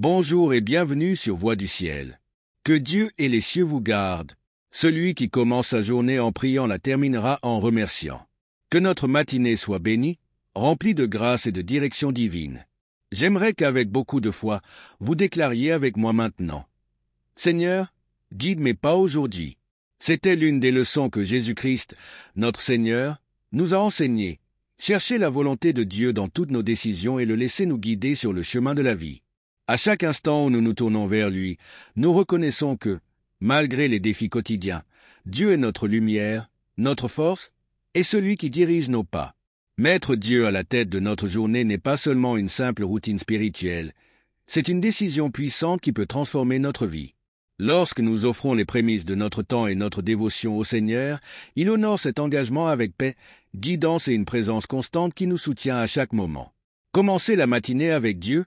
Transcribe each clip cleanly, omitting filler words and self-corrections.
Bonjour et bienvenue sur Voix du ciel. Que Dieu et les cieux vous gardent. Celui qui commence sa journée en priant la terminera en remerciant. Que notre matinée soit bénie, remplie de grâce et de direction divine. J'aimerais qu'avec beaucoup de foi, vous déclariez avec moi maintenant. Seigneur, guide mes pas aujourd'hui. C'était l'une des leçons que Jésus-Christ, notre Seigneur, nous a enseignées. Chercher la volonté de Dieu dans toutes nos décisions et le laisser nous guider sur le chemin de la vie. À chaque instant où nous nous tournons vers lui, nous reconnaissons que, malgré les défis quotidiens, Dieu est notre lumière, notre force et celui qui dirige nos pas. Mettre Dieu à la tête de notre journée n'est pas seulement une simple routine spirituelle, c'est une décision puissante qui peut transformer notre vie. Lorsque nous offrons les prémices de notre temps et notre dévotion au Seigneur, il honore cet engagement avec paix, guidance et une présence constante qui nous soutient à chaque moment. Commencer la matinée avec Dieu,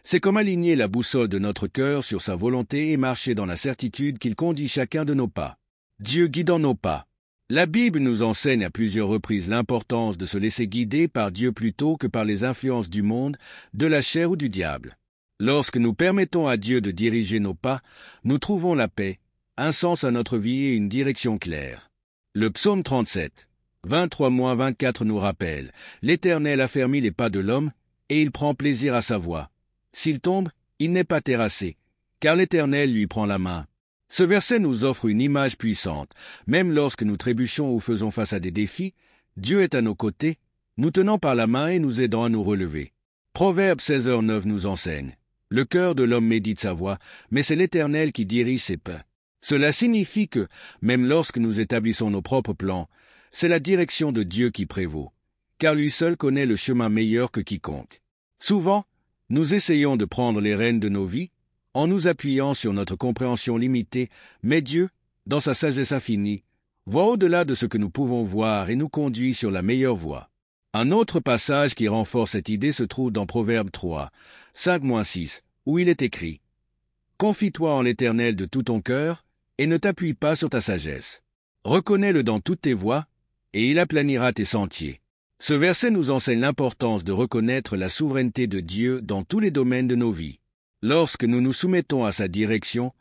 c'est comme aligner la boussole de notre cœur sur sa volonté et marcher dans la certitude qu'il conduit chacun de nos pas. Dieu guidant nos pas. La Bible nous enseigne à plusieurs reprises l'importance de se laisser guider par Dieu plutôt que par les influences du monde, de la chair ou du diable. Lorsque nous permettons à Dieu de diriger nos pas, nous trouvons la paix, un sens à notre vie et une direction claire. Le psaume 37, 23-24 nous rappelle « L'Éternel affermit les pas de l'homme, et il prend plaisir à sa voie. S'il tombe, il n'est pas terrassé, car l'Éternel lui prend la main. » Ce verset nous offre une image puissante. Même lorsque nous trébuchons ou faisons face à des défis, Dieu est à nos côtés, nous tenant par la main et nous aidant à nous relever. Proverbe 16h9 nous enseigne. Le cœur de l'homme médite sa voie, mais c'est l'Éternel qui dirige ses pas. Cela signifie que, même lorsque nous établissons nos propres plans, c'est la direction de Dieu qui prévaut, car lui seul connaît le chemin meilleur que quiconque. Souvent, nous essayons de prendre les rênes de nos vies, en nous appuyant sur notre compréhension limitée, mais Dieu, dans sa sagesse infinie, voit au-delà de ce que nous pouvons voir et nous conduit sur la meilleure voie. Un autre passage qui renforce cette idée se trouve dans Proverbe 3, 5-6, où il est écrit « Confie-toi en l'Éternel de tout ton cœur, et ne t'appuie pas sur ta sagesse. Reconnais-le dans toutes tes voies, et il aplanira tes sentiers. » Ce verset nous enseigne l'importance de reconnaître la souveraineté de Dieu dans tous les domaines de nos vies. Lorsque nous nous soumettons à sa direction,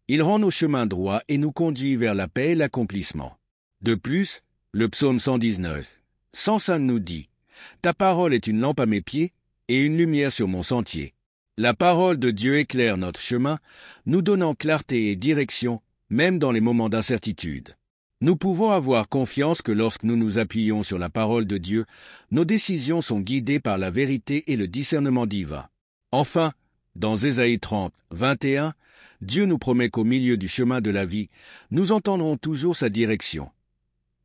il rend nos chemins droits et nous conduit vers la paix et l'accomplissement. De plus, le psaume 119, 105 nous dit « Ta parole est une lampe à mes pieds et une lumière sur mon sentier. » La parole de Dieu éclaire notre chemin, nous donnant clarté et direction, même dans les moments d'incertitude. Nous pouvons avoir confiance que lorsque nous nous appuyons sur la parole de Dieu, nos décisions sont guidées par la vérité et le discernement divin. Enfin, dans Ésaïe 30, 21, Dieu nous promet qu'au milieu du chemin de la vie, nous entendrons toujours sa direction.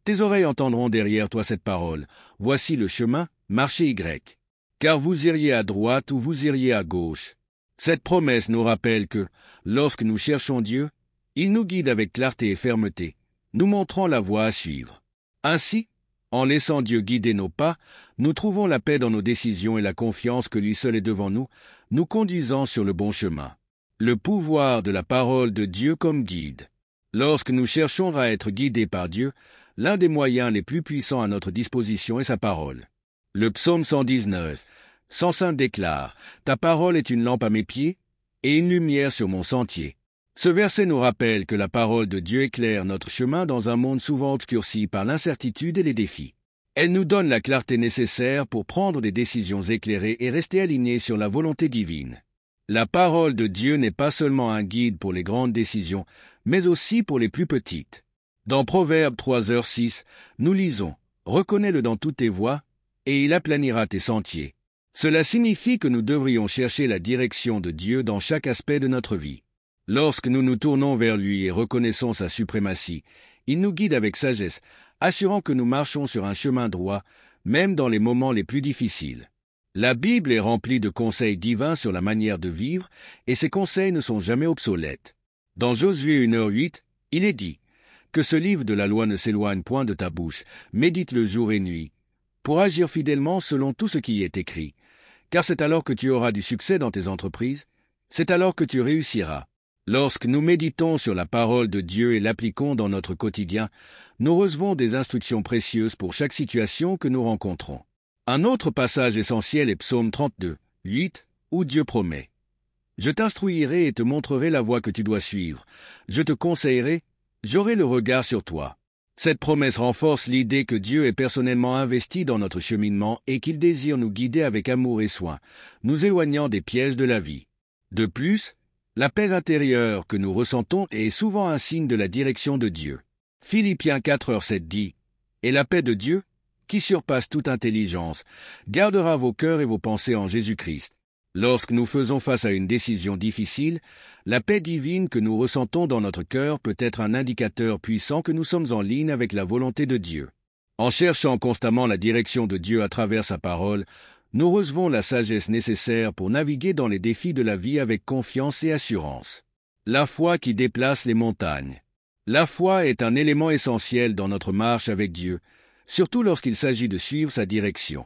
Tes oreilles entendront derrière toi cette parole. Voici le chemin, marchez Y. Car vous iriez à droite ou vous iriez à gauche. Cette promesse nous rappelle que, lorsque nous cherchons Dieu, il nous guide avec clarté et fermeté, nous montrant la voie à suivre. Ainsi, en laissant Dieu guider nos pas, nous trouvons la paix dans nos décisions et la confiance que lui seul est devant nous, nous conduisant sur le bon chemin. Le pouvoir de la parole de Dieu comme guide. Lorsque nous cherchons à être guidés par Dieu, l'un des moyens les plus puissants à notre disposition est sa parole. Le psaume 119, 105 déclare « Ta parole est une lampe à mes pieds et une lumière sur mon sentier. » Ce verset nous rappelle que la parole de Dieu éclaire notre chemin dans un monde souvent obscurci par l'incertitude et les défis. Elle nous donne la clarté nécessaire pour prendre des décisions éclairées et rester alignés sur la volonté divine. La parole de Dieu n'est pas seulement un guide pour les grandes décisions, mais aussi pour les plus petites. Dans Proverbe 3h6, nous lisons « Reconnais-le dans toutes tes voies, et il aplanira tes sentiers. » Cela signifie que nous devrions chercher la direction de Dieu dans chaque aspect de notre vie. Lorsque nous nous tournons vers lui et reconnaissons sa suprématie, il nous guide avec sagesse, assurant que nous marchons sur un chemin droit, même dans les moments les plus difficiles. La Bible est remplie de conseils divins sur la manière de vivre, et ces conseils ne sont jamais obsolètes. Dans Josué 1h8, il est dit « Que ce livre de la loi ne s'éloigne point de ta bouche, médite-le jour et nuit, pour agir fidèlement selon tout ce qui y est écrit. Car c'est alors que tu auras du succès dans tes entreprises, c'est alors que tu réussiras. » Lorsque nous méditons sur la parole de Dieu et l'appliquons dans notre quotidien, nous recevons des instructions précieuses pour chaque situation que nous rencontrons. Un autre passage essentiel est Psaume 32, 8, où Dieu promet Je t'instruirai et te montrerai la voie que tu dois suivre. Je te conseillerai, j'aurai le regard sur toi. Cette promesse renforce l'idée que Dieu est personnellement investi dans notre cheminement et qu'il désire nous guider avec amour et soin, nous éloignant des pièges de la vie. De plus, la paix intérieure que nous ressentons est souvent un signe de la direction de Dieu. Philippiens 4:7 dit « Et la paix de Dieu, qui surpasse toute intelligence, gardera vos cœurs et vos pensées en Jésus-Christ. » Lorsque nous faisons face à une décision difficile, la paix divine que nous ressentons dans notre cœur peut être un indicateur puissant que nous sommes en ligne avec la volonté de Dieu. En cherchant constamment la direction de Dieu à travers sa parole, nous recevons la sagesse nécessaire pour naviguer dans les défis de la vie avec confiance et assurance. La foi qui déplace les montagnes. La foi est un élément essentiel dans notre marche avec Dieu, surtout lorsqu'il s'agit de suivre sa direction.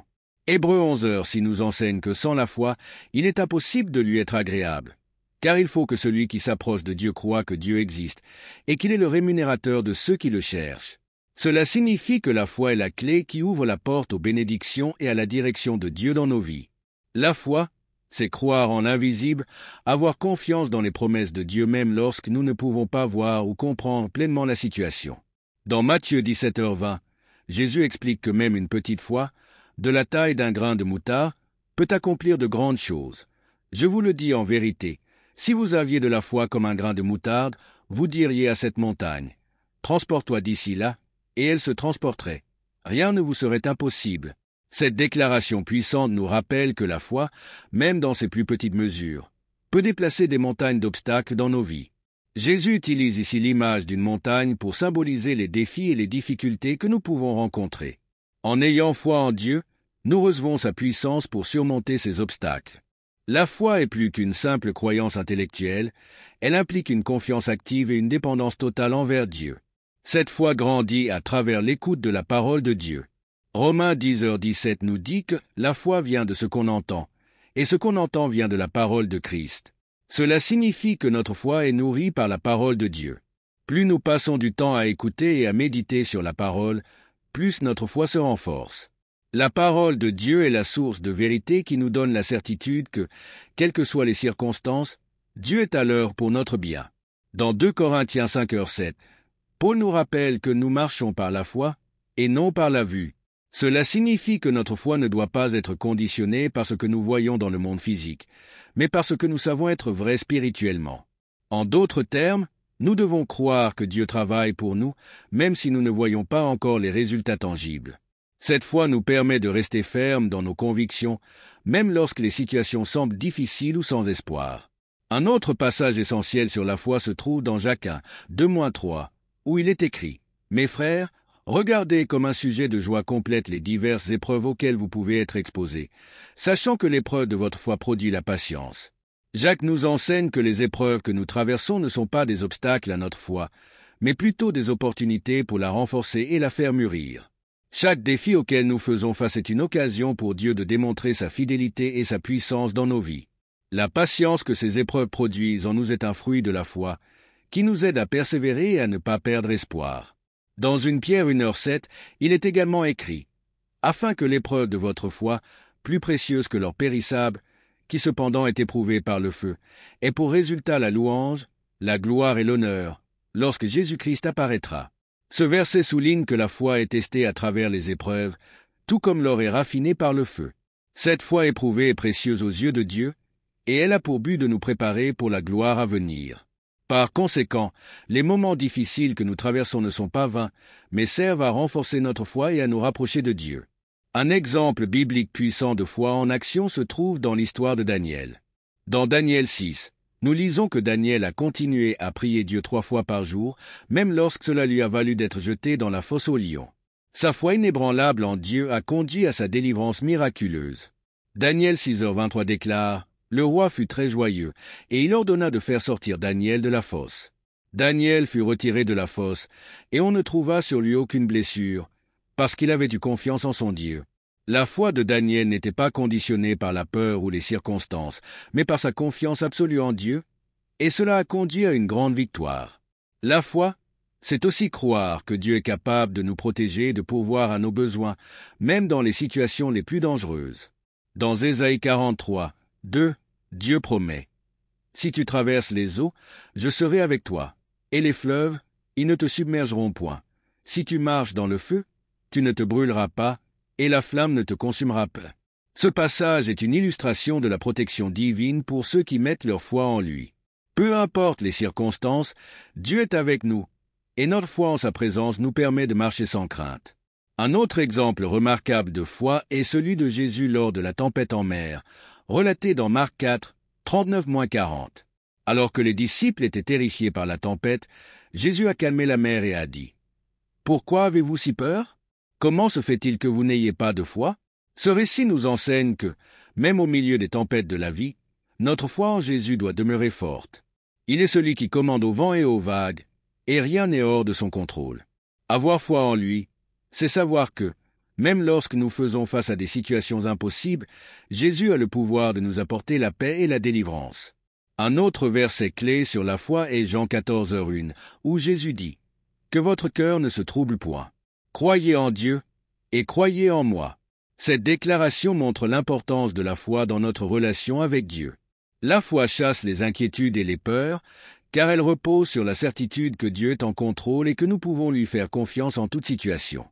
Hébreux 11:6 nous enseigne que sans la foi, il est impossible de lui être agréable, car il faut que celui qui s'approche de Dieu croie que Dieu existe et qu'il est le rémunérateur de ceux qui le cherchent. Cela signifie que la foi est la clé qui ouvre la porte aux bénédictions et à la direction de Dieu dans nos vies. La foi, c'est croire en l'invisible, avoir confiance dans les promesses de Dieu même lorsque nous ne pouvons pas voir ou comprendre pleinement la situation. Dans Matthieu 17:20, Jésus explique que même une petite foi, de la taille d'un grain de moutarde, peut accomplir de grandes choses. Je vous le dis en vérité, si vous aviez de la foi comme un grain de moutarde, vous diriez à cette montagne, « Transporte-toi d'ici là », et elle se transporterait. Rien ne vous serait impossible. Cette déclaration puissante nous rappelle que la foi, même dans ses plus petites mesures, peut déplacer des montagnes d'obstacles dans nos vies. Jésus utilise ici l'image d'une montagne pour symboliser les défis et les difficultés que nous pouvons rencontrer. En ayant foi en Dieu, nous recevons sa puissance pour surmonter ces obstacles. La foi est plus qu'une simple croyance intellectuelle, elle implique une confiance active et une dépendance totale envers Dieu. Cette foi grandit à travers l'écoute de la parole de Dieu. Romains 10:17 nous dit que la foi vient de ce qu'on entend, et ce qu'on entend vient de la parole de Christ. Cela signifie que notre foi est nourrie par la parole de Dieu. Plus nous passons du temps à écouter et à méditer sur la parole, plus notre foi se renforce. La parole de Dieu est la source de vérité qui nous donne la certitude que, quelles que soient les circonstances, Dieu est à l'œuvre pour notre bien. Dans 2 Corinthiens 5:7, Paul nous rappelle que nous marchons par la foi et non par la vue. Cela signifie que notre foi ne doit pas être conditionnée par ce que nous voyons dans le monde physique, mais par ce que nous savons être vrai spirituellement. En d'autres termes, nous devons croire que Dieu travaille pour nous, même si nous ne voyons pas encore les résultats tangibles. Cette foi nous permet de rester fermes dans nos convictions, même lorsque les situations semblent difficiles ou sans espoir. Un autre passage essentiel sur la foi se trouve dans Jacques 1, 2-3, où il est écrit « Mes frères, regardez comme un sujet de joie complète les diverses épreuves auxquelles vous pouvez être exposés, sachant que l'épreuve de votre foi produit la patience. » Jacques nous enseigne que les épreuves que nous traversons ne sont pas des obstacles à notre foi, mais plutôt des opportunités pour la renforcer et la faire mûrir. Chaque défi auquel nous faisons face est une occasion pour Dieu de démontrer sa fidélité et sa puissance dans nos vies. La patience que ces épreuves produisent en nous est un fruit de la foi, qui nous aide à persévérer et à ne pas perdre espoir. Dans 1 Pierre 1:7, il est également écrit « Afin que l'épreuve de votre foi, plus précieuse que l'or périssable, qui cependant est éprouvée par le feu, ait pour résultat la louange, la gloire et l'honneur, lorsque Jésus-Christ apparaîtra. » Ce verset souligne que la foi est testée à travers les épreuves, tout comme l'or est raffiné par le feu. Cette foi éprouvée est précieuse aux yeux de Dieu, et elle a pour but de nous préparer pour la gloire à venir. Par conséquent, les moments difficiles que nous traversons ne sont pas vains, mais servent à renforcer notre foi et à nous rapprocher de Dieu. Un exemple biblique puissant de foi en action se trouve dans l'histoire de Daniel. Dans Daniel 6, nous lisons que Daniel a continué à prier Dieu 3 fois par jour, même lorsque cela lui a valu d'être jeté dans la fosse aux lions. Sa foi inébranlable en Dieu a conduit à sa délivrance miraculeuse. Daniel 6:23 déclare « Le roi fut très joyeux, et il ordonna de faire sortir Daniel de la fosse. Daniel fut retiré de la fosse, et on ne trouva sur lui aucune blessure, parce qu'il avait eu confiance en son Dieu. » La foi de Daniel n'était pas conditionnée par la peur ou les circonstances, mais par sa confiance absolue en Dieu, et cela a conduit à une grande victoire. La foi, c'est aussi croire que Dieu est capable de nous protéger et de pourvoir à nos besoins, même dans les situations les plus dangereuses. Dans Ésaïe 43, 2, Dieu promet Si tu traverses les eaux, je serai avec toi. Et les fleuves, ils ne te submergeront point. Si tu marches dans le feu, tu ne te brûleras pas, et la flamme ne te consumera pas. Ce passage est une illustration de la protection divine pour ceux qui mettent leur foi en lui. Peu importe les circonstances, Dieu est avec nous, et notre foi en sa présence nous permet de marcher sans crainte. Un autre exemple remarquable de foi est celui de Jésus lors de la tempête en mer, relaté dans Marc 4, 39-40. Alors que les disciples étaient terrifiés par la tempête, Jésus a calmé la mer et a dit « Pourquoi avez-vous si peur? Comment se fait-il que vous n'ayez pas de foi ?» Ce récit nous enseigne que, même au milieu des tempêtes de la vie, notre foi en Jésus doit demeurer forte. Il est celui qui commande au vent et aux vagues, et rien n'est hors de son contrôle. Avoir foi en lui, c'est savoir que, même lorsque nous faisons face à des situations impossibles, Jésus a le pouvoir de nous apporter la paix et la délivrance. Un autre verset clé sur la foi est Jean 14:1, où Jésus dit « Que votre cœur ne se trouble point. Croyez en Dieu et croyez en moi. » Cette déclaration montre l'importance de la foi dans notre relation avec Dieu. La foi chasse les inquiétudes et les peurs, car elle repose sur la certitude que Dieu est en contrôle et que nous pouvons lui faire confiance en toute situation.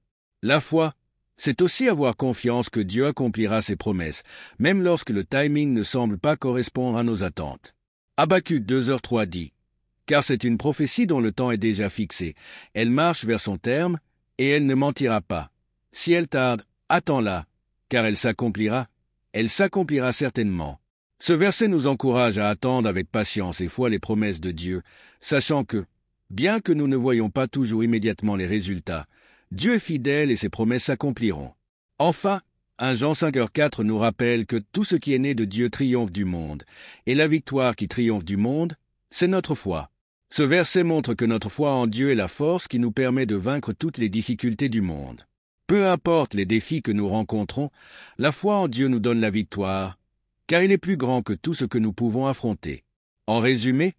La foi, c'est aussi avoir confiance que Dieu accomplira ses promesses, même lorsque le timing ne semble pas correspondre à nos attentes. Habacuc 2:3 dit « Car c'est une prophétie dont le temps est déjà fixé. Elle marche vers son terme, et elle ne mentira pas. Si elle tarde, attends-la, car elle s'accomplira certainement. » Ce verset nous encourage à attendre avec patience et foi les promesses de Dieu, sachant que, bien que nous ne voyons pas toujours immédiatement les résultats, Dieu est fidèle et ses promesses s'accompliront. Enfin, 1 Jean 5:4 nous rappelle que tout ce qui est né de Dieu triomphe du monde, et la victoire qui triomphe du monde, c'est notre foi. Ce verset montre que notre foi en Dieu est la force qui nous permet de vaincre toutes les difficultés du monde. Peu importe les défis que nous rencontrons, la foi en Dieu nous donne la victoire, car il est plus grand que tout ce que nous pouvons affronter. En résumé,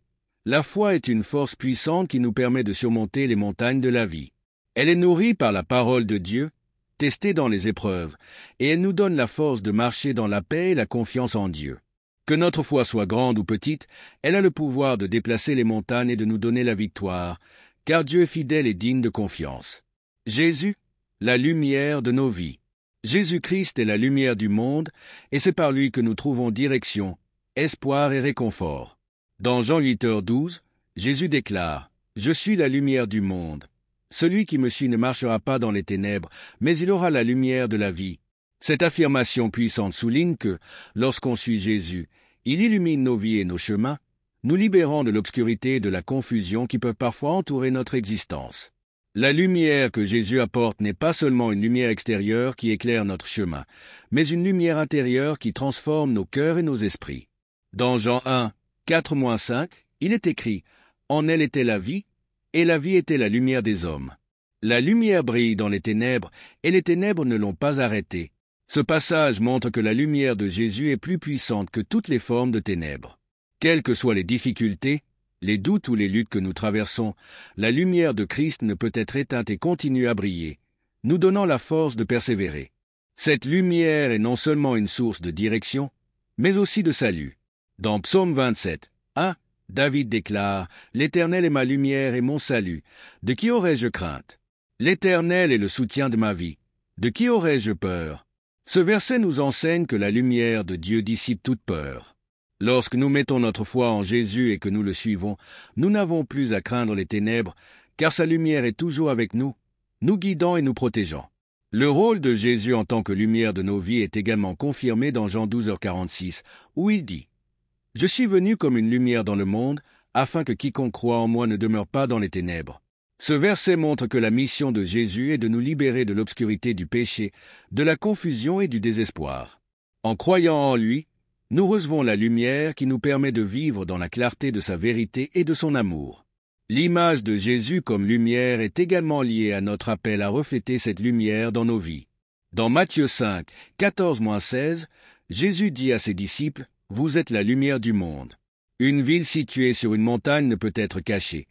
la foi est une force puissante qui nous permet de surmonter les montagnes de la vie. Elle est nourrie par la parole de Dieu, testée dans les épreuves, et elle nous donne la force de marcher dans la paix et la confiance en Dieu. Que notre foi soit grande ou petite, elle a le pouvoir de déplacer les montagnes et de nous donner la victoire, car Dieu est fidèle et digne de confiance. Jésus, la lumière de nos vies. Jésus-Christ est la lumière du monde, et c'est par lui que nous trouvons direction, espoir et réconfort. Dans Jean 8:12, Jésus déclare « Je suis la lumière du monde. Celui qui me suit ne marchera pas dans les ténèbres, mais il aura la lumière de la vie. » Cette affirmation puissante souligne que, lorsqu'on suit Jésus, il illumine nos vies et nos chemins, nous libérant de l'obscurité et de la confusion qui peuvent parfois entourer notre existence. La lumière que Jésus apporte n'est pas seulement une lumière extérieure qui éclaire notre chemin, mais une lumière intérieure qui transforme nos cœurs et nos esprits. Dans Jean 1, 4-5, il est écrit « En elle était la vie, et la vie était la lumière des hommes. La lumière brille dans les ténèbres, et les ténèbres ne l'ont pas arrêtée. » Ce passage montre que la lumière de Jésus est plus puissante que toutes les formes de ténèbres. Quelles que soient les difficultés, les doutes ou les luttes que nous traversons, la lumière de Christ ne peut être éteinte et continue à briller, nous donnant la force de persévérer. Cette lumière est non seulement une source de direction, mais aussi de salut. Dans Psaume 27, 1, David déclare « L'Éternel est ma lumière et mon salut. De qui aurais-je crainte? L'Éternel est le soutien de ma vie. De qui aurais-je peur ?» Ce verset nous enseigne que la lumière de Dieu dissipe toute peur. Lorsque nous mettons notre foi en Jésus et que nous le suivons, nous n'avons plus à craindre les ténèbres, car sa lumière est toujours avec nous, nous guidant et nous protégeant. Le rôle de Jésus en tant que lumière de nos vies est également confirmé dans Jean 12:46, où il dit « Je suis venu comme une lumière dans le monde, afin que quiconque croit en moi ne demeure pas dans les ténèbres. » Ce verset montre que la mission de Jésus est de nous libérer de l'obscurité du péché, de la confusion et du désespoir. En croyant en lui, nous recevons la lumière qui nous permet de vivre dans la clarté de sa vérité et de son amour. L'image de Jésus comme lumière est également liée à notre appel à refléter cette lumière dans nos vies. Dans Matthieu 5, 14-16, Jésus dit à ses disciples « Vous êtes la lumière du monde. Une ville située sur une montagne ne peut être cachée.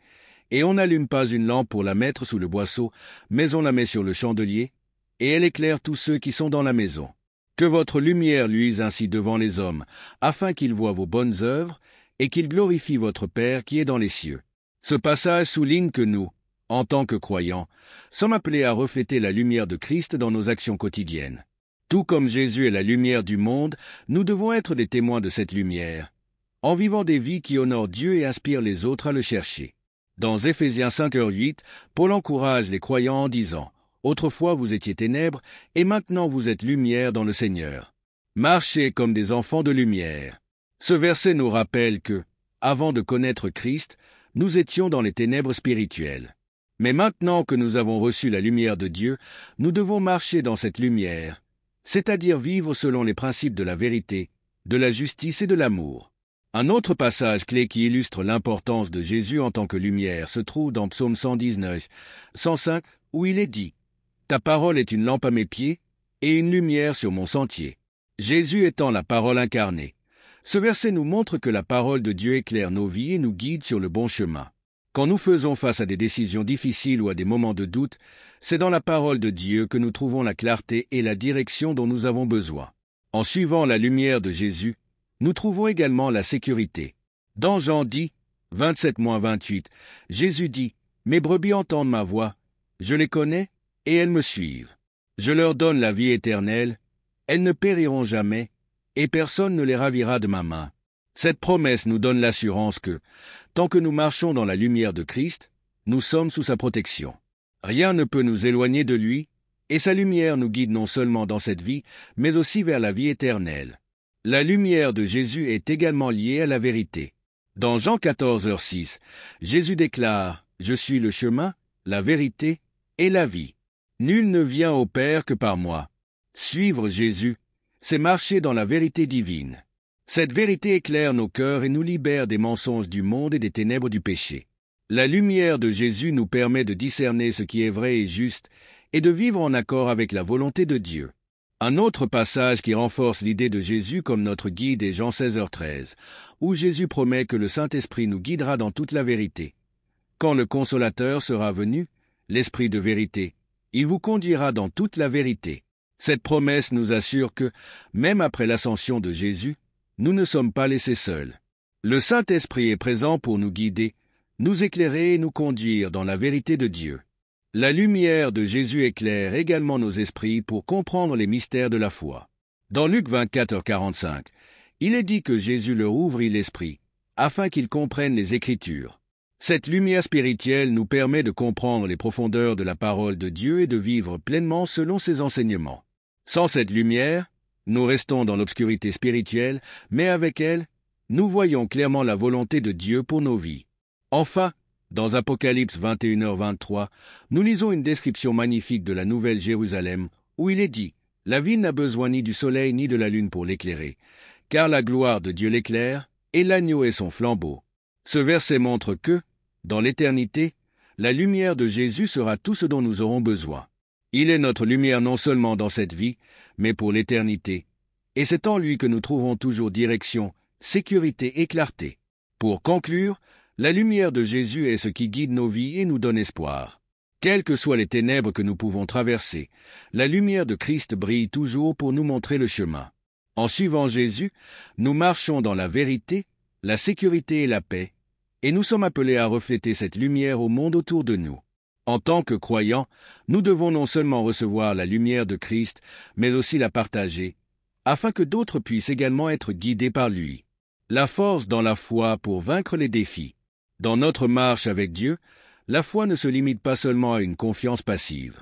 Et on n'allume pas une lampe pour la mettre sous le boisseau, mais on la met sur le chandelier, et elle éclaire tous ceux qui sont dans la maison. Que votre lumière luise ainsi devant les hommes, afin qu'ils voient vos bonnes œuvres et qu'il glorifie votre Père qui est dans les cieux. Ce passage souligne que nous, en tant que croyants, sommes appelés à refléter la lumière de Christ dans nos actions quotidiennes. Tout comme Jésus est la lumière du monde, nous devons être des témoins de cette lumière, en vivant des vies qui honorent Dieu et inspirent les autres à le chercher. Dans Éphésiens 5:8, Paul encourage les croyants en disant « Autrefois vous étiez ténèbres, et maintenant vous êtes lumière dans le Seigneur. Marchez comme des enfants de lumière. » Ce verset nous rappelle que, avant de connaître Christ, nous étions dans les ténèbres spirituelles. Mais maintenant que nous avons reçu la lumière de Dieu, nous devons marcher dans cette lumière, c'est-à-dire vivre selon les principes de la vérité, de la justice et de l'amour. Un autre passage clé qui illustre l'importance de Jésus en tant que lumière se trouve dans Psaume 119, 105, où il est dit « Ta parole est une lampe à mes pieds et une lumière sur mon sentier. » Jésus étant la parole incarnée. Ce verset nous montre que la parole de Dieu éclaire nos vies et nous guide sur le bon chemin. Quand nous faisons face à des décisions difficiles ou à des moments de doute, c'est dans la parole de Dieu que nous trouvons la clarté et la direction dont nous avons besoin. En suivant la lumière de Jésus, nous trouvons également la sécurité. Dans Jean 10, 27-28, Jésus dit « Mes brebis entendent ma voix, je les connais et elles me suivent. Je leur donne la vie éternelle, elles ne périront jamais, et personne ne les ravira de ma main. » Cette promesse nous donne l'assurance que, tant que nous marchons dans la lumière de Christ, nous sommes sous sa protection. Rien ne peut nous éloigner de lui, et sa lumière nous guide non seulement dans cette vie, mais aussi vers la vie éternelle. La lumière de Jésus est également liée à la vérité. Dans Jean 14:6, Jésus déclare « Je suis le chemin, la vérité et la vie. Nul ne vient au Père que par moi. » Suivre Jésus, c'est marcher dans la vérité divine. Cette vérité éclaire nos cœurs et nous libère des mensonges du monde et des ténèbres du péché. La lumière de Jésus nous permet de discerner ce qui est vrai et juste et de vivre en accord avec la volonté de Dieu. Un autre passage qui renforce l'idée de Jésus comme notre guide est Jean 16:13, où Jésus promet que le Saint-Esprit nous guidera dans toute la vérité. Quand le Consolateur sera venu, l'Esprit de vérité, il vous conduira dans toute la vérité. Cette promesse nous assure que, même après l'ascension de Jésus, nous ne sommes pas laissés seuls. Le Saint-Esprit est présent pour nous guider, nous éclairer et nous conduire dans la vérité de Dieu. La lumière de Jésus éclaire également nos esprits pour comprendre les mystères de la foi. Dans Luc 24:45, il est dit que Jésus leur ouvrit l'esprit, afin qu'ils comprennent les Écritures. Cette lumière spirituelle nous permet de comprendre les profondeurs de la parole de Dieu et de vivre pleinement selon ses enseignements. Sans cette lumière, nous restons dans l'obscurité spirituelle, mais avec elle, nous voyons clairement la volonté de Dieu pour nos vies. Enfin, dans Apocalypse 21h23, nous lisons une description magnifique de la Nouvelle Jérusalem, où il est dit « La ville n'a besoin ni du soleil ni de la lune pour l'éclairer, car la gloire de Dieu l'éclaire, et l'agneau est son flambeau. » Ce verset montre que, dans l'éternité, la lumière de Jésus sera tout ce dont nous aurons besoin. Il est notre lumière non seulement dans cette vie, mais pour l'éternité, et c'est en lui que nous trouverons toujours direction, sécurité et clarté. Pour conclure, la lumière de Jésus est ce qui guide nos vies et nous donne espoir. Quelles que soient les ténèbres que nous pouvons traverser, la lumière de Christ brille toujours pour nous montrer le chemin. En suivant Jésus, nous marchons dans la vérité, la sécurité et la paix, et nous sommes appelés à refléter cette lumière au monde autour de nous. En tant que croyants, nous devons non seulement recevoir la lumière de Christ, mais aussi la partager, afin que d'autres puissent également être guidés par lui. La force dans la foi pour vaincre les défis. Dans notre marche avec Dieu, la foi ne se limite pas seulement à une confiance passive.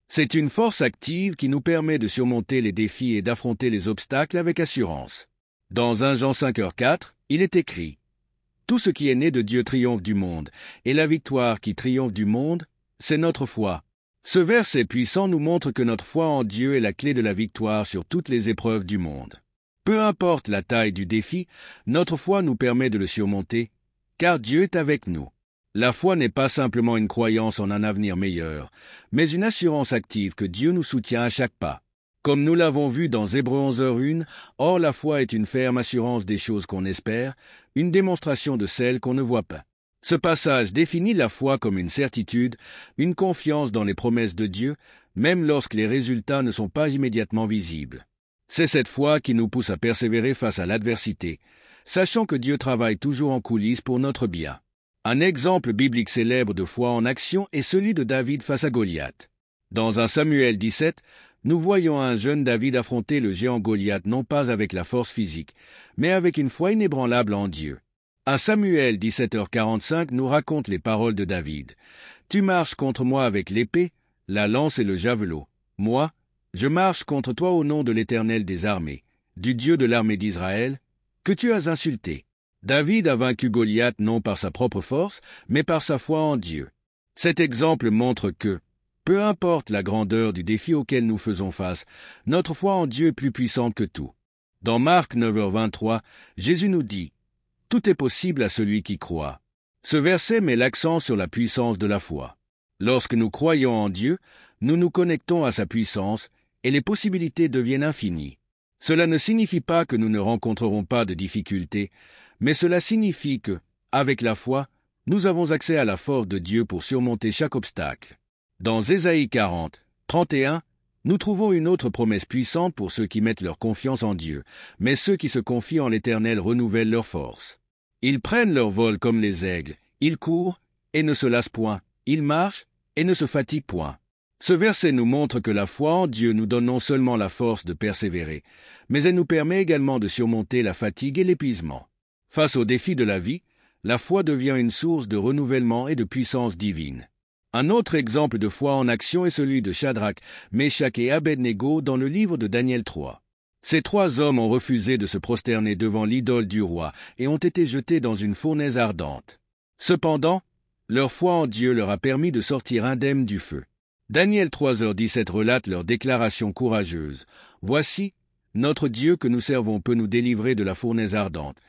C'est une force active qui nous permet de surmonter les défis et d'affronter les obstacles avec assurance. Dans 1 Jean 5:4, il est écrit « Tout ce qui est né de Dieu triomphe du monde, et la victoire qui triomphe du monde, c'est notre foi. » Ce verset puissant nous montre que notre foi en Dieu est la clé de la victoire sur toutes les épreuves du monde. Peu importe la taille du défi, notre foi nous permet de le surmonter, car Dieu est avec nous. La foi n'est pas simplement une croyance en un avenir meilleur, mais une assurance active que Dieu nous soutient à chaque pas. Comme nous l'avons vu dans Hébreux 11h1, or la foi est une ferme assurance des choses qu'on espère, une démonstration de celles qu'on ne voit pas. Ce passage définit la foi comme une certitude, une confiance dans les promesses de Dieu, même lorsque les résultats ne sont pas immédiatement visibles. C'est cette foi qui nous pousse à persévérer face à l'adversité, sachant que Dieu travaille toujours en coulisses pour notre bien. Un exemple biblique célèbre de foi en action est celui de David face à Goliath. Dans 1 Samuel 17, nous voyons un jeune David affronter le géant Goliath non pas avec la force physique, mais avec une foi inébranlable en Dieu. 1 Samuel 17h45 nous raconte les paroles de David. « Tu marches contre moi avec l'épée, la lance et le javelot. Moi, je marche contre toi au nom de l'Éternel des armées, du Dieu de l'armée d'Israël, que tu as insulté. » David a vaincu Goliath non par sa propre force, mais par sa foi en Dieu. Cet exemple montre que, peu importe la grandeur du défi auquel nous faisons face, notre foi en Dieu est plus puissante que tout. Dans Marc 9h23, Jésus nous dit « Tout est possible à celui qui croit ». Ce verset met l'accent sur la puissance de la foi. Lorsque nous croyons en Dieu, nous nous connectons à sa puissance et les possibilités deviennent infinies. Cela ne signifie pas que nous ne rencontrerons pas de difficultés, mais cela signifie que, avec la foi, nous avons accès à la force de Dieu pour surmonter chaque obstacle. Dans Ésaïe 40, 31, nous trouvons une autre promesse puissante pour ceux qui mettent leur confiance en Dieu, mais ceux qui se confient en l'Éternel renouvellent leur force. Ils prennent leur vol comme les aigles, ils courent et ne se lassent point, ils marchent et ne se fatiguent point. Ce verset nous montre que la foi en Dieu nous donne non seulement la force de persévérer, mais elle nous permet également de surmonter la fatigue et l'épuisement. Face aux défis de la vie, la foi devient une source de renouvellement et de puissance divine. Un autre exemple de foi en action est celui de Shadrach, Meshach et Abednego dans le livre de Daniel 3. Ces trois hommes ont refusé de se prosterner devant l'idole du roi et ont été jetés dans une fournaise ardente. Cependant, leur foi en Dieu leur a permis de sortir indemnes du feu. Daniel 3h17 relate leur déclaration courageuse. « Voici, notre Dieu que nous servons peut nous délivrer de la fournaise ardente,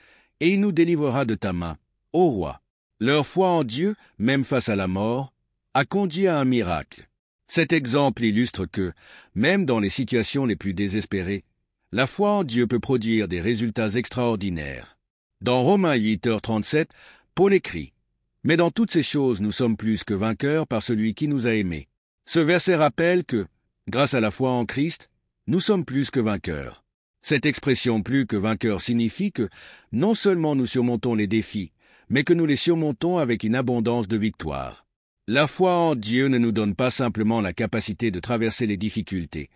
et il nous délivrera de ta main, ô roi. » Leur foi en Dieu, même face à la mort, a conduit à un miracle. Cet exemple illustre que, même dans les situations les plus désespérées, la foi en Dieu peut produire des résultats extraordinaires. Dans Romains 8h37, Paul écrit « Mais dans toutes ces choses nous sommes plus que vainqueurs par celui qui nous a aimés. » Ce verset rappelle que, grâce à la foi en Christ, nous sommes plus que vainqueurs. Cette expression « plus que vainqueurs » signifie que non seulement nous surmontons les défis, mais que nous les surmontons avec une abondance de victoire. La foi en Dieu ne nous donne pas simplement la capacité de traverser les difficultés.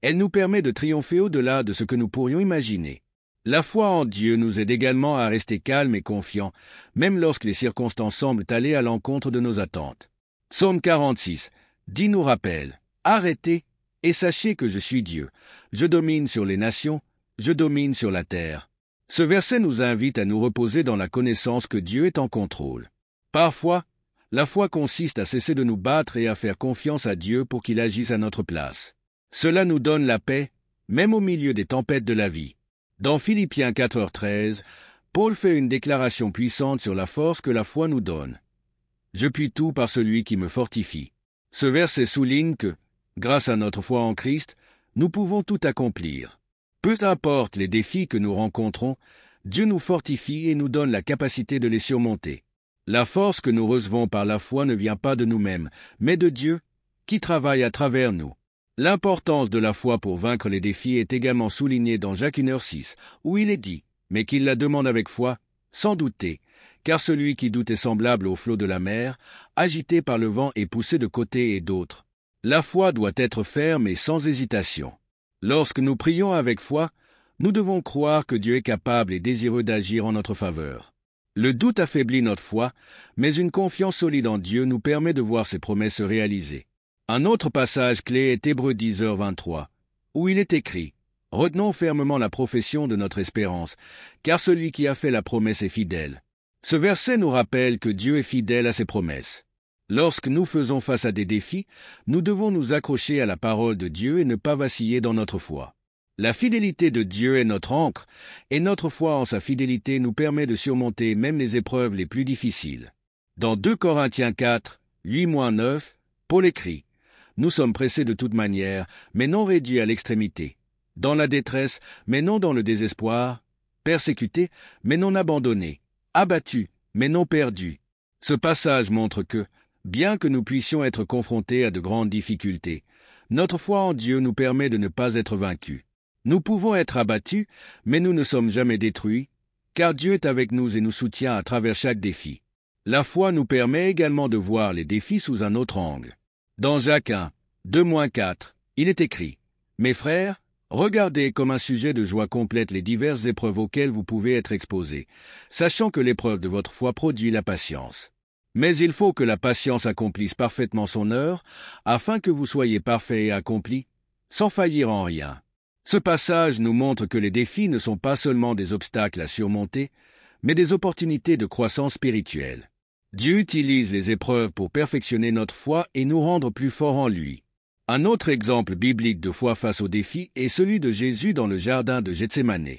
Elle nous permet de triompher au-delà de ce que nous pourrions imaginer. La foi en Dieu nous aide également à rester calmes et confiants, même lorsque les circonstances semblent aller à l'encontre de nos attentes. Psaume 46 nous rappelle « Arrêtez et sachez que je suis Dieu. Je domine sur les nations, je domine sur la terre. » Ce verset nous invite à nous reposer dans la connaissance que Dieu est en contrôle. Parfois, la foi consiste à cesser de nous battre et à faire confiance à Dieu pour qu'il agisse à notre place. Cela nous donne la paix, même au milieu des tempêtes de la vie. Dans Philippiens 4h13, Paul fait une déclaration puissante sur la force que la foi nous donne. « Je puis tout par celui qui me fortifie. » Ce verset souligne que, grâce à notre foi en Christ, nous pouvons tout accomplir. Peu importe les défis que nous rencontrons, Dieu nous fortifie et nous donne la capacité de les surmonter. La force que nous recevons par la foi ne vient pas de nous-mêmes, mais de Dieu, qui travaille à travers nous. L'importance de la foi pour vaincre les défis est également soulignée dans Jacques 1h6, où il est dit « Mais qu'il la demande avec foi, sans douter, car celui qui doute est semblable au flot de la mer, agité par le vent et poussé de côté et d'autre. » La foi doit être ferme et sans hésitation. Lorsque nous prions avec foi, nous devons croire que Dieu est capable et désireux d'agir en notre faveur. Le doute affaiblit notre foi, mais une confiance solide en Dieu nous permet de voir ses promesses se réaliser. Un autre passage clé est Hébreux 10h23, où il est écrit « Retenons fermement la profession de notre espérance, car celui qui a fait la promesse est fidèle. » Ce verset nous rappelle que Dieu est fidèle à ses promesses. Lorsque nous faisons face à des défis, nous devons nous accrocher à la parole de Dieu et ne pas vaciller dans notre foi. La fidélité de Dieu est notre ancre, et notre foi en sa fidélité nous permet de surmonter même les épreuves les plus difficiles. Dans 2 Corinthiens 4, 8-9, Paul écrit « Nous sommes pressés de toute manière, mais non réduits à l'extrémité. Dans la détresse, mais non dans le désespoir. Persécutés, mais non abandonnés. Abattus, mais non perdus. » Ce passage montre que, bien que nous puissions être confrontés à de grandes difficultés, notre foi en Dieu nous permet de ne pas être vaincus. Nous pouvons être abattus, mais nous ne sommes jamais détruits, car Dieu est avec nous et nous soutient à travers chaque défi. La foi nous permet également de voir les défis sous un autre angle. Dans Jacques 1, 2-4, il est écrit « Mes frères, regardez comme un sujet de joie complète les diverses épreuves auxquelles vous pouvez être exposés, sachant que l'épreuve de votre foi produit la patience. Mais il faut que la patience accomplisse parfaitement son œuvre, afin que vous soyez parfaits et accomplis, sans faillir en rien. » Ce passage nous montre que les défis ne sont pas seulement des obstacles à surmonter, mais des opportunités de croissance spirituelle. Dieu utilise les épreuves pour perfectionner notre foi et nous rendre plus forts en lui. Un autre exemple biblique de foi face aux défis est celui de Jésus dans le jardin de Gethsémane.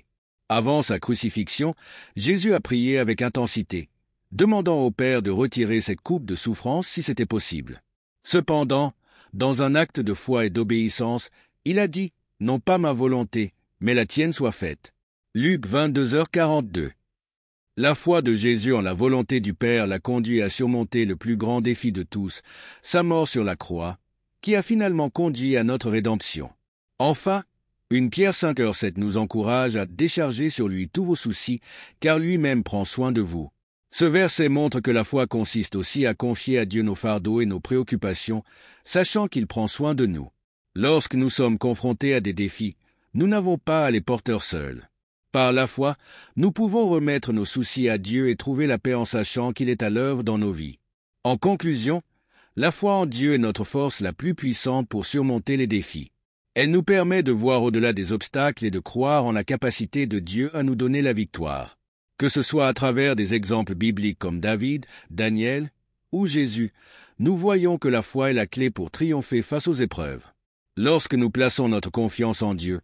Avant sa crucifixion, Jésus a prié avec intensité, demandant au Père de retirer cette coupe de souffrance si c'était possible. Cependant, dans un acte de foi et d'obéissance, il a dit « Non pas ma volonté, mais la tienne soit faite ». Luc 22h42. La foi de Jésus en la volonté du Père l'a conduit à surmonter le plus grand défi de tous, sa mort sur la croix, qui a finalement conduit à notre rédemption. Enfin, 1 Pierre 5h7 nous encourage à décharger sur lui tous vos soucis, car lui-même prend soin de vous. Ce verset montre que la foi consiste aussi à confier à Dieu nos fardeaux et nos préoccupations, sachant qu'il prend soin de nous. Lorsque nous sommes confrontés à des défis, nous n'avons pas à les porter seuls. Par la foi, nous pouvons remettre nos soucis à Dieu et trouver la paix en sachant qu'il est à l'œuvre dans nos vies. En conclusion, la foi en Dieu est notre force la plus puissante pour surmonter les défis. Elle nous permet de voir au-delà des obstacles et de croire en la capacité de Dieu à nous donner la victoire. Que ce soit à travers des exemples bibliques comme David, Daniel ou Jésus, nous voyons que la foi est la clé pour triompher face aux épreuves. Lorsque nous plaçons notre confiance en Dieu,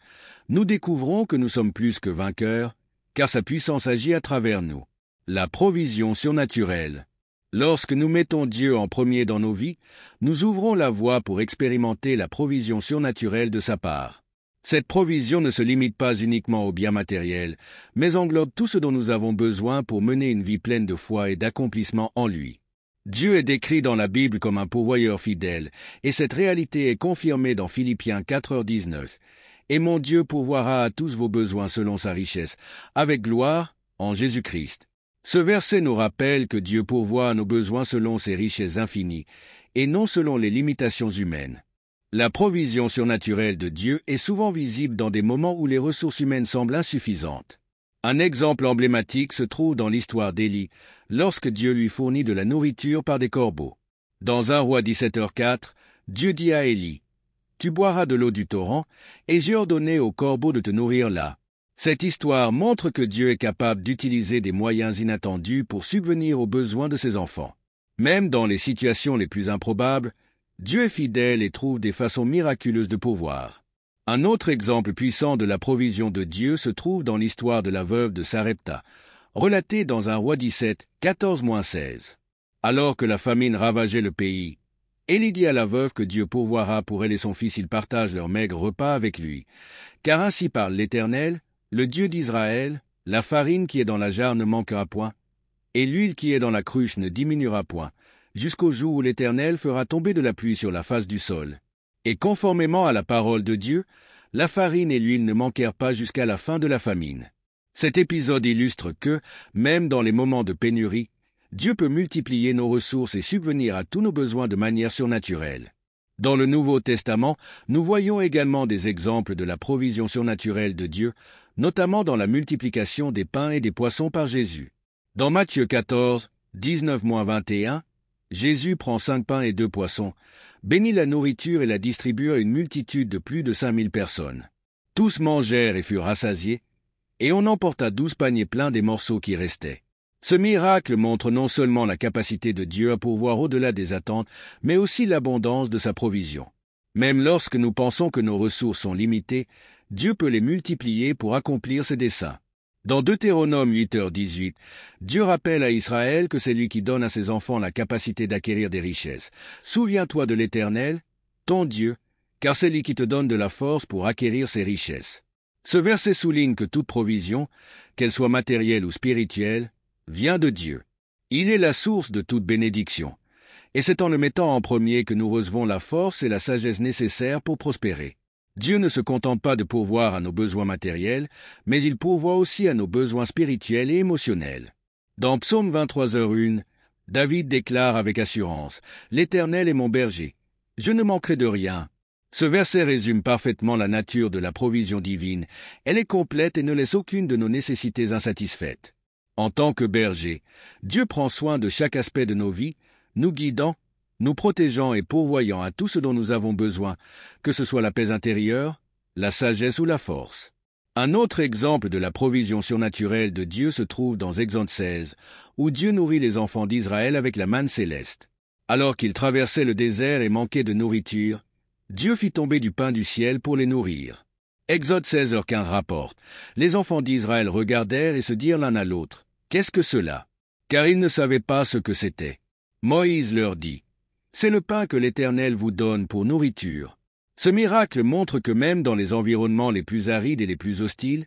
nous découvrons que nous sommes plus que vainqueurs, car sa puissance agit à travers nous. La provision surnaturelle. Lorsque nous mettons Dieu en premier dans nos vies, nous ouvrons la voie pour expérimenter la provision surnaturelle de sa part. Cette provision ne se limite pas uniquement aux biens matériels, mais englobe tout ce dont nous avons besoin pour mener une vie pleine de foi et d'accomplissement en lui. Dieu est décrit dans la Bible comme un pourvoyeur fidèle, et cette réalité est confirmée dans Philippiens 4h19. « Et mon Dieu pourvoira à tous vos besoins selon sa richesse, avec gloire, en Jésus-Christ. » Ce verset nous rappelle que Dieu pourvoit à nos besoins selon ses richesses infinies, et non selon les limitations humaines. La provision surnaturelle de Dieu est souvent visible dans des moments où les ressources humaines semblent insuffisantes. Un exemple emblématique se trouve dans l'histoire d'Élie, lorsque Dieu lui fournit de la nourriture par des corbeaux. Dans 1 Roi 17h4, Dieu dit à Élie, « Tu boiras de l'eau du torrent, et j'ai ordonné aux corbeaux de te nourrir là. » Cette histoire montre que Dieu est capable d'utiliser des moyens inattendus pour subvenir aux besoins de ses enfants. Même dans les situations les plus improbables, Dieu est fidèle et trouve des façons miraculeuses de pourvoir. Un autre exemple puissant de la provision de Dieu se trouve dans l'histoire de la veuve de Sarepta, relatée dans 1 Roi 17, 14-16. Alors que la famine ravageait le pays, Élie dit à la veuve que Dieu pourvoira pour elle et son fils, ils partagent leur maigre repas avec lui. Car ainsi parle l'Éternel, le Dieu d'Israël, la farine qui est dans la jarre ne manquera point, et l'huile qui est dans la cruche ne diminuera point, jusqu'au jour où l'Éternel fera tomber de la pluie sur la face du sol. Et conformément à la parole de Dieu, la farine et l'huile ne manquèrent pas jusqu'à la fin de la famine. Cet épisode illustre que, même dans les moments de pénurie, Dieu peut multiplier nos ressources et subvenir à tous nos besoins de manière surnaturelle. Dans le Nouveau Testament, nous voyons également des exemples de la provision surnaturelle de Dieu, notamment dans la multiplication des pains et des poissons par Jésus. Dans Matthieu 14, 19-21, Jésus prend 5 pains et 2 poissons, bénit la nourriture et la distribue à une multitude de plus de 5000 personnes. Tous mangèrent et furent rassasiés, et on emporta 12 paniers pleins des morceaux qui restaient. Ce miracle montre non seulement la capacité de Dieu à pourvoir au-delà des attentes, mais aussi l'abondance de sa provision. Même lorsque nous pensons que nos ressources sont limitées, Dieu peut les multiplier pour accomplir ses desseins. Dans Deutéronome 8h18, Dieu rappelle à Israël que c'est lui qui donne à ses enfants la capacité d'acquérir des richesses. Souviens-toi de l'Éternel, ton Dieu, car c'est lui qui te donne de la force pour acquérir ces richesses. Ce verset souligne que toute provision, qu'elle soit matérielle ou spirituelle, vient de Dieu. Il est la source de toute bénédiction, et c'est en le mettant en premier que nous recevons la force et la sagesse nécessaires pour prospérer. Dieu ne se contente pas de pourvoir à nos besoins matériels, mais il pourvoit aussi à nos besoins spirituels et émotionnels. Dans Psaume 23h1, David déclare avec assurance « L'Éternel est mon berger. Je ne manquerai de rien. » Ce verset résume parfaitement la nature de la provision divine. Elle est complète et ne laisse aucune de nos nécessités insatisfaites. En tant que berger, Dieu prend soin de chaque aspect de nos vies, nous guidant, nous protégeant et pourvoyant à tout ce dont nous avons besoin, que ce soit la paix intérieure, la sagesse ou la force. Un autre exemple de la provision surnaturelle de Dieu se trouve dans Exode 16, où Dieu nourrit les enfants d'Israël avec la manne céleste. Alors qu'ils traversaient le désert et manquaient de nourriture, Dieu fit tomber du pain du ciel pour les nourrir. Exode 16h15 rapporte, « Les enfants d'Israël regardèrent et se dirent l'un à l'autre, « Qu'est-ce que cela ?» Car ils ne savaient pas ce que c'était. Moïse leur dit, « C'est le pain que l'Éternel vous donne pour nourriture. » Ce miracle montre que même dans les environnements les plus arides et les plus hostiles,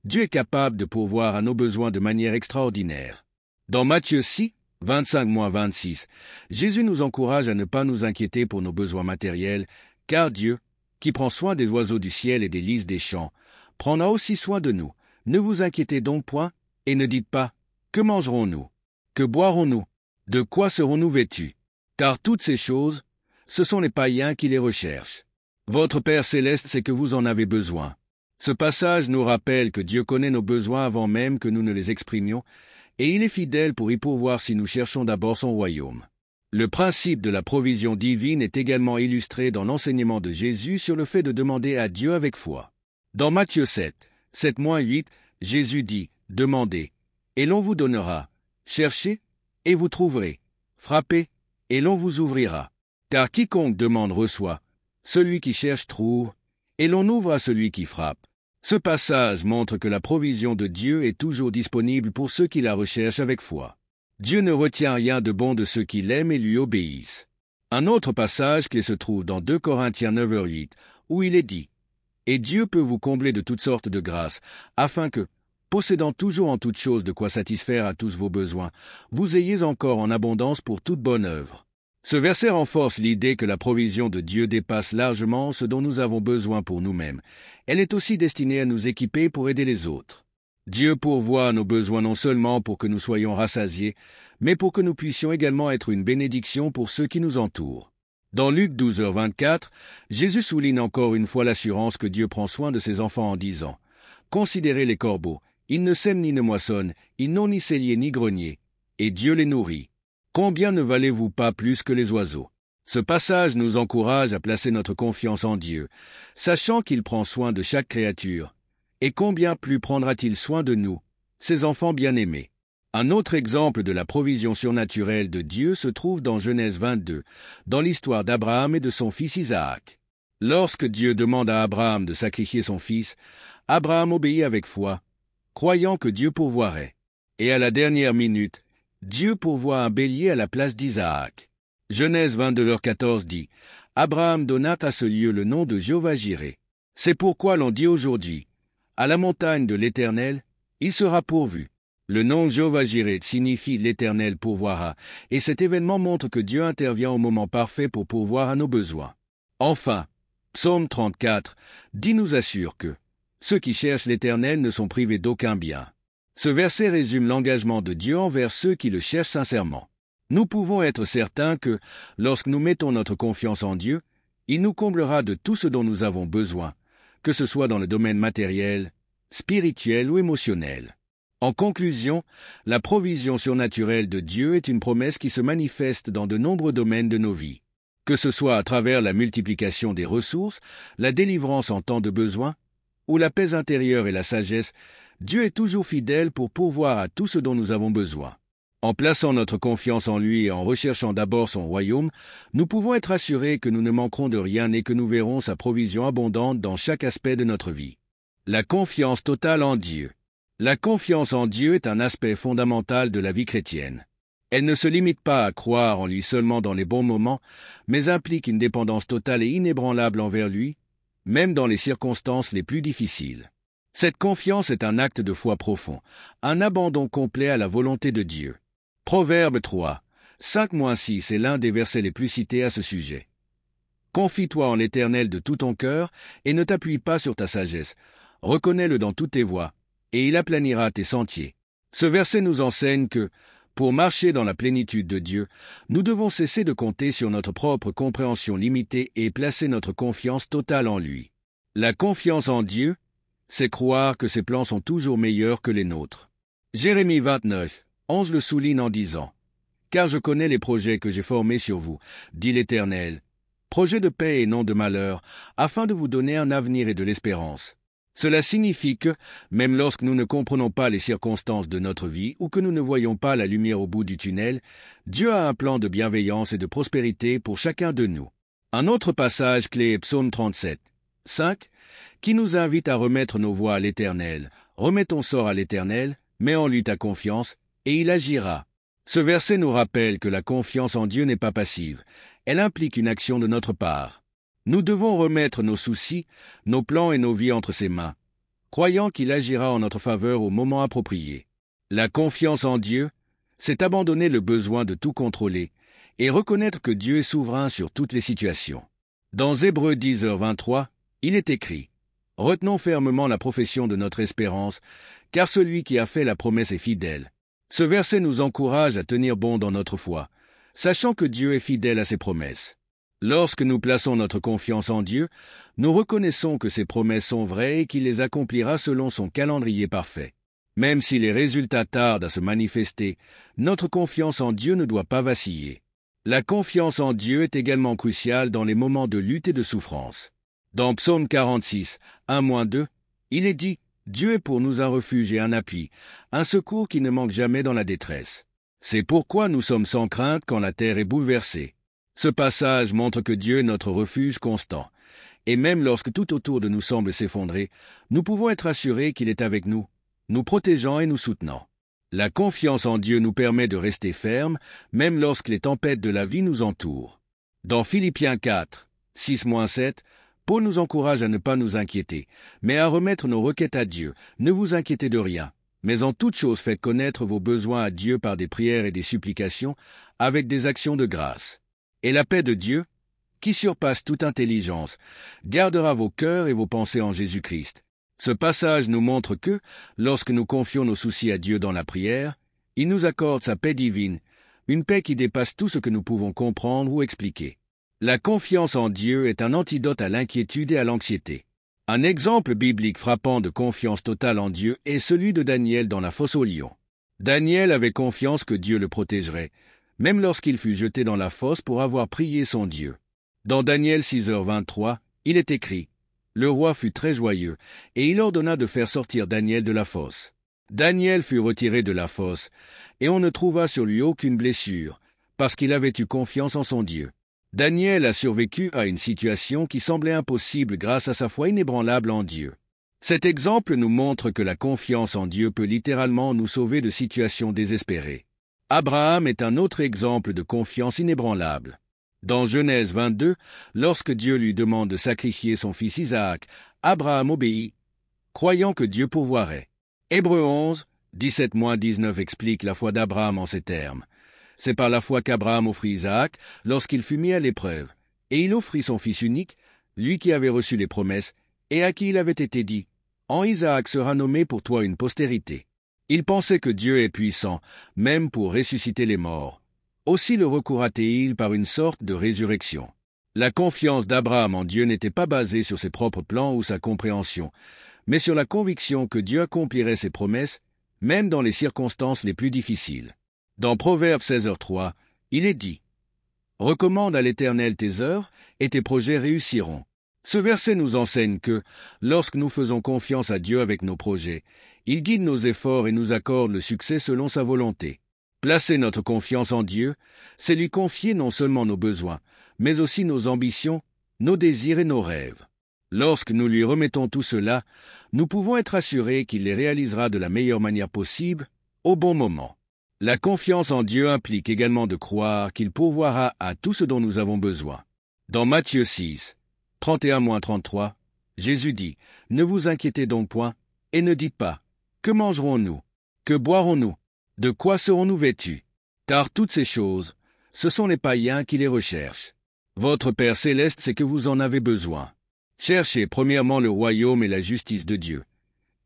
Dieu est capable de pourvoir à nos besoins de manière extraordinaire. Dans Matthieu 6, 25-26, Jésus nous encourage à ne pas nous inquiéter pour nos besoins matériels, car Dieu, qui prend soin des oiseaux du ciel et des lys des champs, prendra aussi soin de nous. Ne vous inquiétez donc point, et ne dites pas, « Que mangerons-nous? Que boirons-nous? De quoi serons-nous vêtus ?» Car toutes ces choses, ce sont les païens qui les recherchent. Votre Père céleste sait que vous en avez besoin. Ce passage nous rappelle que Dieu connaît nos besoins avant même que nous ne les exprimions, et il est fidèle pour y pourvoir si nous cherchons d'abord son royaume. Le principe de la provision divine est également illustré dans l'enseignement de Jésus sur le fait de demander à Dieu avec foi. Dans Matthieu 7, 7-8, Jésus dit « Demandez, et l'on vous donnera. Cherchez, et vous trouverez. Frappez, et l'on vous ouvrira. Car quiconque demande reçoit. Celui qui cherche trouve, et l'on ouvre à celui qui frappe. » Ce passage montre que la provision de Dieu est toujours disponible pour ceux qui la recherchent avec foi. Dieu ne retient rien de bon de ceux qui l'aiment et lui obéissent. Un autre passage qui se trouve dans 2 Corinthiens 9h8, où il est dit « Et Dieu peut vous combler de toutes sortes de grâces, afin que, possédant toujours en toutes choses de quoi satisfaire à tous vos besoins, vous ayez encore en abondance pour toute bonne œuvre. » Ce verset renforce l'idée que la provision de Dieu dépasse largement ce dont nous avons besoin pour nous-mêmes. Elle est aussi destinée à nous équiper pour aider les autres. Dieu pourvoit à nos besoins non seulement pour que nous soyons rassasiés, mais pour que nous puissions également être une bénédiction pour ceux qui nous entourent. Dans Luc 12h24, Jésus souligne encore une fois l'assurance que Dieu prend soin de ses enfants en disant « Considérez les corbeaux, ils ne sèment ni ne moissonnent, ils n'ont ni cellier ni grenier, et Dieu les nourrit. Combien ne valez-vous pas plus que les oiseaux ?» Ce passage nous encourage à placer notre confiance en Dieu, sachant qu'il prend soin de chaque créature. Et combien plus prendra-t-il soin de nous, ses enfants bien-aimés? Un autre exemple de la provision surnaturelle de Dieu se trouve dans Genèse 22, dans l'histoire d'Abraham et de son fils Isaac. Lorsque Dieu demande à Abraham de sacrifier son fils, Abraham obéit avec foi, croyant que Dieu pourvoirait. Et à la dernière minute, Dieu pourvoit un bélier à la place d'Isaac. Genèse 22h14 dit « Abraham donna à ce lieu le nom de Jéhovah-Jireh. C'est pourquoi l'on dit aujourd'hui « À la montagne de l'Éternel, il sera pourvu ». Le nom Jéhovah-Jireh signifie « l'Éternel pourvoira », et cet événement montre que Dieu intervient au moment parfait pour pourvoir à nos besoins. Enfin, Psaume 34 nous assure que « Ceux qui cherchent l'Éternel ne sont privés d'aucun bien ». Ce verset résume l'engagement de Dieu envers ceux qui le cherchent sincèrement. Nous pouvons être certains que, lorsque nous mettons notre confiance en Dieu, il nous comblera de tout ce dont nous avons besoin, que ce soit dans le domaine matériel, spirituel ou émotionnel. En conclusion, la provision surnaturelle de Dieu est une promesse qui se manifeste dans de nombreux domaines de nos vies. Que ce soit à travers la multiplication des ressources, la délivrance en temps de besoin, ou la paix intérieure et la sagesse, Dieu est toujours fidèle pour pourvoir à tout ce dont nous avons besoin. En plaçant notre confiance en lui et en recherchant d'abord son royaume, nous pouvons être assurés que nous ne manquerons de rien et que nous verrons sa provision abondante dans chaque aspect de notre vie. La confiance totale en Dieu. La confiance en Dieu est un aspect fondamental de la vie chrétienne. Elle ne se limite pas à croire en lui seulement dans les bons moments, mais implique une dépendance totale et inébranlable envers lui, même dans les circonstances les plus difficiles. Cette confiance est un acte de foi profond, un abandon complet à la volonté de Dieu. Proverbe 3, 5-6 est l'un des versets les plus cités à ce sujet. Confie-toi en l'Éternel de tout ton cœur et ne t'appuie pas sur ta sagesse. Reconnais-le dans toutes tes voies, et il aplanira tes sentiers. Ce verset nous enseigne que, pour marcher dans la plénitude de Dieu, nous devons cesser de compter sur notre propre compréhension limitée et placer notre confiance totale en lui. La confiance en Dieu, c'est croire que ses plans sont toujours meilleurs que les nôtres. Jérémie 29, 11 le souligne en disant « Car je connais les projets que j'ai formés sur vous, dit l'Éternel, projets de paix et non de malheur, afin de vous donner un avenir et de l'espérance. » Cela signifie que, même lorsque nous ne comprenons pas les circonstances de notre vie ou que nous ne voyons pas la lumière au bout du tunnel, Dieu a un plan de bienveillance et de prospérité pour chacun de nous. Un autre passage clé est Psaume 37, 5, qui nous invite à remettre nos voies à l'Éternel. Remets ton sort à l'Éternel, mets en lui ta confiance, et il agira. Ce verset nous rappelle que la confiance en Dieu n'est pas passive, elle implique une action de notre part. Nous devons remettre nos soucis, nos plans et nos vies entre ses mains, croyant qu'il agira en notre faveur au moment approprié. La confiance en Dieu, c'est abandonner le besoin de tout contrôler et reconnaître que Dieu est souverain sur toutes les situations. Dans Hébreux 10h23, il est écrit « Retenons fermement la profession de notre espérance, car celui qui a fait la promesse est fidèle. » Ce verset nous encourage à tenir bon dans notre foi, sachant que Dieu est fidèle à ses promesses. Lorsque nous plaçons notre confiance en Dieu, nous reconnaissons que ses promesses sont vraies et qu'il les accomplira selon son calendrier parfait. Même si les résultats tardent à se manifester, notre confiance en Dieu ne doit pas vaciller. La confiance en Dieu est également cruciale dans les moments de lutte et de souffrance. Dans Psaume 46, 1-2, il est dit « Dieu est pour nous un refuge et un appui, un secours qui ne manque jamais dans la détresse. C'est pourquoi nous sommes sans crainte quand la terre est bouleversée. » Ce passage montre que Dieu est notre refuge constant, et même lorsque tout autour de nous semble s'effondrer, nous pouvons être assurés qu'il est avec nous, nous protégeant et nous soutenant. La confiance en Dieu nous permet de rester fermes, même lorsque les tempêtes de la vie nous entourent. Dans Philippiens 4, 6-7, Paul nous encourage à ne pas nous inquiéter, mais à remettre nos requêtes à Dieu. Ne vous inquiétez de rien, mais en toute chose faites connaître vos besoins à Dieu par des prières et des supplications, avec des actions de grâce. Et la paix de Dieu, qui surpasse toute intelligence, gardera vos cœurs et vos pensées en Jésus-Christ. Ce passage nous montre que, lorsque nous confions nos soucis à Dieu dans la prière, il nous accorde sa paix divine, une paix qui dépasse tout ce que nous pouvons comprendre ou expliquer. La confiance en Dieu est un antidote à l'inquiétude et à l'anxiété. Un exemple biblique frappant de confiance totale en Dieu est celui de Daniel dans la fosse aux lions. Daniel avait confiance que Dieu le protégerait, même lorsqu'il fut jeté dans la fosse pour avoir prié son Dieu. Dans Daniel 6h23, il est écrit « Le roi fut très joyeux, et il ordonna de faire sortir Daniel de la fosse. Daniel fut retiré de la fosse, et on ne trouva sur lui aucune blessure, parce qu'il avait eu confiance en son Dieu. Daniel a survécu à une situation qui semblait impossible grâce à sa foi inébranlable en Dieu. Cet exemple nous montre que la confiance en Dieu peut littéralement nous sauver de situations désespérées. Abraham est un autre exemple de confiance inébranlable. Dans Genèse 22, lorsque Dieu lui demande de sacrifier son fils Isaac, Abraham obéit, croyant que Dieu pourvoirait. Hébreux 11, 17-19 explique la foi d'Abraham en ces termes. C'est par la foi qu'Abraham offrit Isaac lorsqu'il fut mis à l'épreuve, et il offrit son fils unique, lui qui avait reçu les promesses, et à qui il avait été dit « En Isaac sera nommé pour toi une postérité ». Il pensait que Dieu est puissant, même pour ressusciter les morts. Aussi le recourra-t-il par une sorte de résurrection. La confiance d'Abraham en Dieu n'était pas basée sur ses propres plans ou sa compréhension, mais sur la conviction que Dieu accomplirait ses promesses, même dans les circonstances les plus difficiles. Dans Proverbe 16h3, il est dit « Recommande à l'Éternel tes œuvres, et tes projets réussiront. » Ce verset nous enseigne que, lorsque nous faisons confiance à Dieu avec nos projets, il guide nos efforts et nous accorde le succès selon sa volonté. Placer notre confiance en Dieu, c'est lui confier non seulement nos besoins, mais aussi nos ambitions, nos désirs et nos rêves. Lorsque nous lui remettons tout cela, nous pouvons être assurés qu'il les réalisera de la meilleure manière possible, au bon moment. La confiance en Dieu implique également de croire qu'il pourvoira à tout ce dont nous avons besoin. Dans Matthieu 6, 31-33, Jésus dit « Ne vous inquiétez donc point, et ne dites pas « Que mangerons-nous ? Que boirons-nous ? De quoi serons-nous vêtus ? Car toutes ces choses, ce sont les païens qui les recherchent. Votre Père céleste sait que vous en avez besoin. Cherchez premièrement le royaume et la justice de Dieu.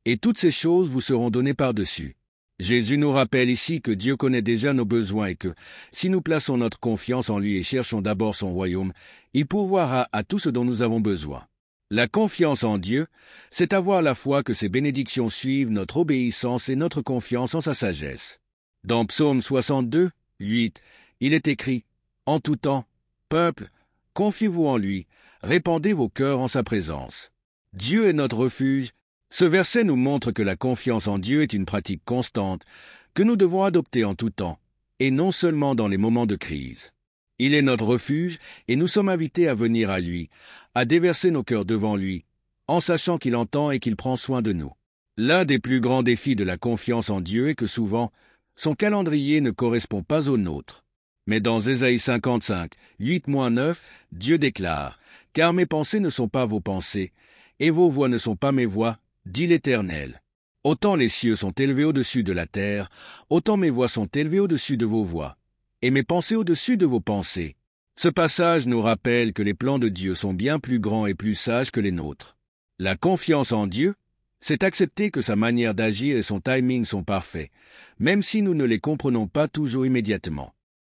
Et toutes ces choses vous seront données par-dessus. Jésus nous rappelle ici que Dieu connaît déjà nos besoins et que, si nous plaçons notre confiance en lui et cherchons d'abord son royaume, il pourvoira à tout ce dont nous avons besoin. La confiance en Dieu, c'est avoir la foi que ses bénédictions suivent notre obéissance et notre confiance en sa sagesse. Dans Psaume 62, 8, il est écrit « En tout temps, peuple, confiez-vous en lui, répandez vos cœurs en sa présence. » Dieu est notre refuge. Ce verset nous montre que la confiance en Dieu est une pratique constante que nous devons adopter en tout temps, et non seulement dans les moments de crise. Il est notre refuge et nous sommes invités à venir à lui, à déverser nos cœurs devant lui, en sachant qu'il entend et qu'il prend soin de nous. L'un des plus grands défis de la confiance en Dieu est que souvent, son calendrier ne correspond pas au nôtre. Mais dans Ésaïe 55, 8-9, Dieu déclare « Car mes pensées ne sont pas vos pensées, et vos voies ne sont pas mes voies, dit l'Éternel. Autant les cieux sont élevés au-dessus de la terre, autant mes voies sont élevées au-dessus de vos voies, et mes pensées au-dessus de vos pensées. » Ce passage nous rappelle que les plans de Dieu sont bien plus grands et plus sages que les nôtres. La confiance en Dieu, c'est accepter que sa manière d'agir et son timing sont parfaits, même si nous ne les comprenons pas toujours immédiatement.